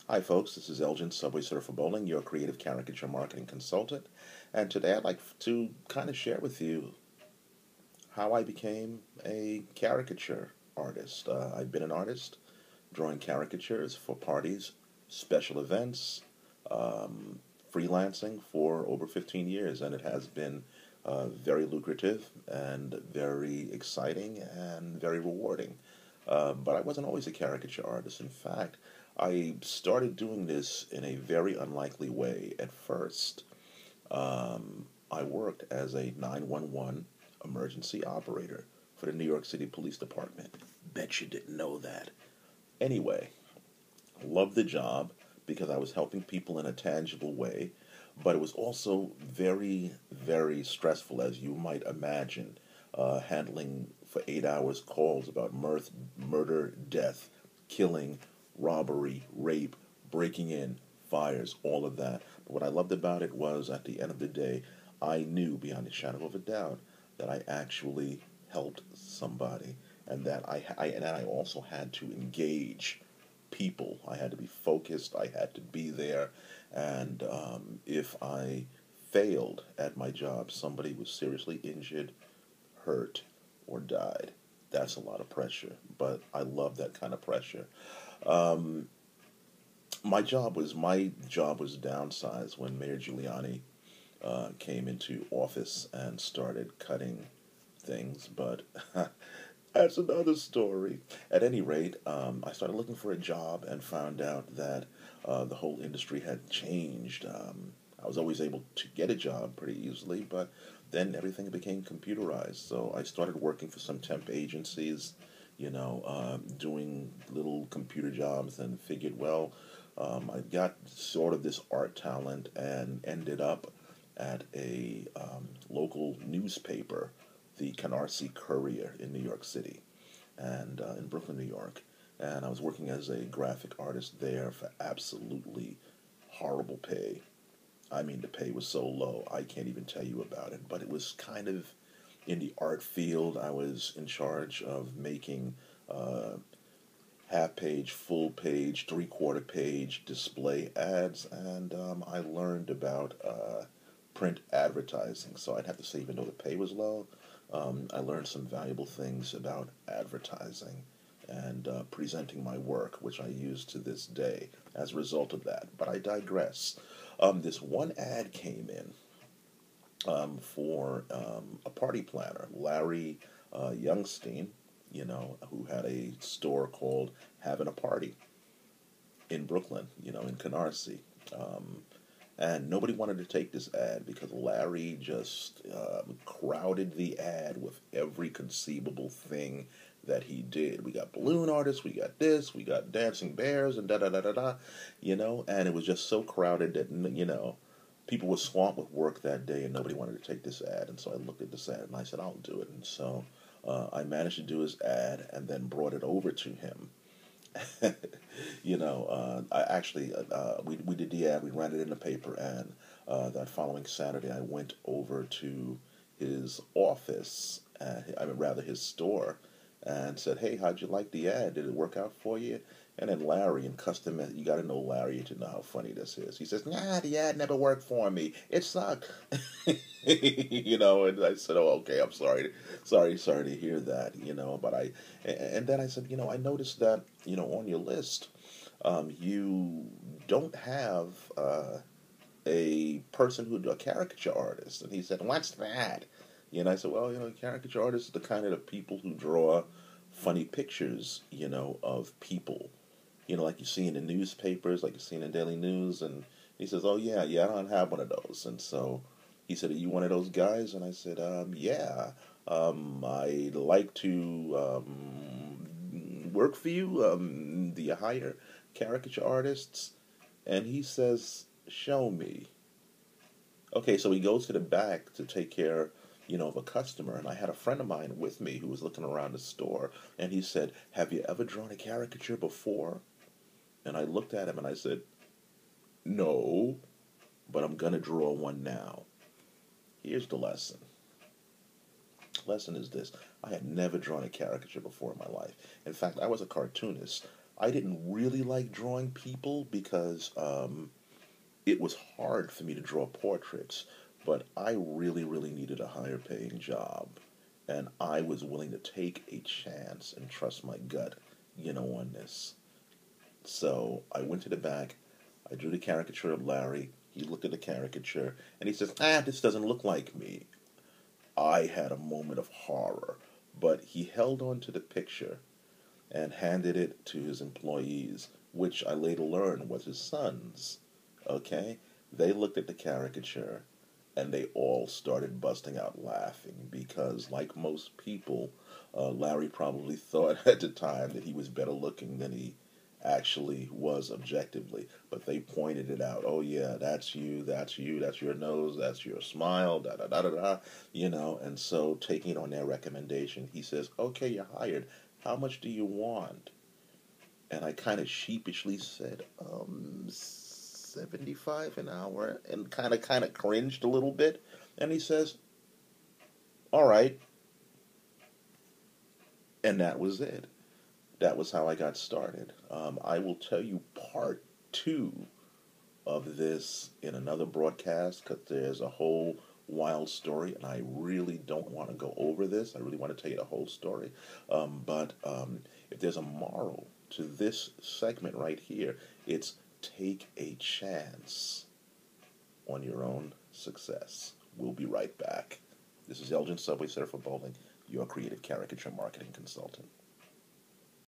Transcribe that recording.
Hi, folks. This is Elgin, Subway Surfer Bowling, your creative caricature marketing consultant. And today I'd like to kind of share with you how I became a caricature artist. I've been an artist drawing caricatures for parties, special events, um, freelancing for over 15 years, and it has been very lucrative and very exciting and very rewarding. But I wasn't always a caricature artist. In fact, I started doing this in a very unlikely way. At first, I worked as a 911 emergency operator for the New York City Police Department. Bet you didn't know that. Anyway, loved the job because I was helping people in a tangible way, but it was also very, very stressful, as you might imagine, handling for 8 hours calls about murder, death, killing, robbery, rape, breaking in, fires, all of that. But what I loved about it was, at the end of the day, I knew beyond a shadow of a doubt that I actually helped somebody, and that I also had to engage people. I had to be focused. I had to be there. And if I failed at my job, somebody was seriously injured, hurt, or died. That's a lot of pressure, but I love that kind of pressure. Um, my job was downsized when Mayor Giuliani came into office and started cutting things, but that's another story. At any rate, I started looking for a job and found out that the whole industry had changed. I was always able to get a job pretty easily, but then everything became computerized. So I started working for some temp agencies, doing little computer jobs, and figured, well, I got sort of this art talent and ended up at a local newspaper, the Canarsie Courier in New York City and in Brooklyn, New York. And I was working as a graphic artist there for absolutely horrible pay. I mean, the pay was so low, I can't even tell you about it. But it was kind of in the art field. I was in charge of making uh, half page, full page, three-quarter page display ads, and I learned about print advertising. So I'd have to say, even though the pay was low, I learned some valuable things about advertising and presenting my work, which I use to this day as a result of that. But I digress. This one ad came in for a party planner, Larry-youngstein, who had a store called Havin-a-Party in Brooklyn, in Canarsie. Um, and nobody wanted to take this ad because Larry just crowded the ad with every conceivable thing that he did. We got balloon artists, we got this, we got dancing bears, and da da da da da, and it was just so crowded that, people were swamped with work that day and nobody wanted to take this ad. And so I looked at this ad and I said, I'll do it. And so I managed to do his ad and then brought it over to him. I actually we did the ad. We ran it in the paper, and that following Saturday, I went over to his office. I mean, rather his store, and said, "Hey, how'd you like the ad? Did it work out for you?" And then Larry, in custom, you got to know Larry to know how funny this is. He says, "Nah, the ad never worked for me. It sucked." And I said, "Oh, okay. I'm sorry, sorry to hear that." But and then I said, I noticed that, on your list, you don't have a person a caricature artist. And he said, "What's that?" I said, "Well, caricature artists are the kind of the people who draw funny pictures, of people, like you see in the newspapers, like you see in the Daily News." And he says, "Oh, yeah, yeah, I don't have one of those." And so he said, "Are you one of those guys?" And I said, "Yeah, I'd like to work for you. Do you hire caricature artists?" And he says, "Show me." Okay, so he goes to the back to take care, of a customer. And I had a friend of mine with me who was looking around the store, and he said, "Have you ever drawn a caricature before?" And I looked at him and I said, "No, but I'm going to draw one now." Here's the lesson. Lesson is this: I had never drawn a caricature before in my life. In fact, I was a cartoonist. I didn't really like drawing people because it was hard for me to draw portraits, but I really, really needed a higher paying job. And I was willing to take a chance and trust my gut, on this. So I went to the back, I drew the caricature of Larry. He looked at the caricature, and he says, this doesn't look like me. I had a moment of horror, but he held on to the picture and handed it to his employees, which I later learned was his sons. Okay? They looked at the caricature and they all started busting out laughing because, like most people, Larry probably thought at the time that he was better looking than he actually was objectively. But they pointed it out. Oh, yeah, that's you, that's you, that's your nose, that's your smile, da da da da da, And so, taking on their recommendation, he says, okay, you're hired. How much do you want? And I kind of sheepishly said, 75 an hour, and kind of cringed a little bit. And he says, all right. And that was it. That was how I got started. I will tell you part two of this in another broadcast because there's a whole wild story, and I really don't want to go over this. I really want to tell you the whole story. But if there's a moral to this segment right here, it's take a chance on your own success. We'll be right back. This is Elgin Subway Surfer Bowling, your creative caricature marketing consultant.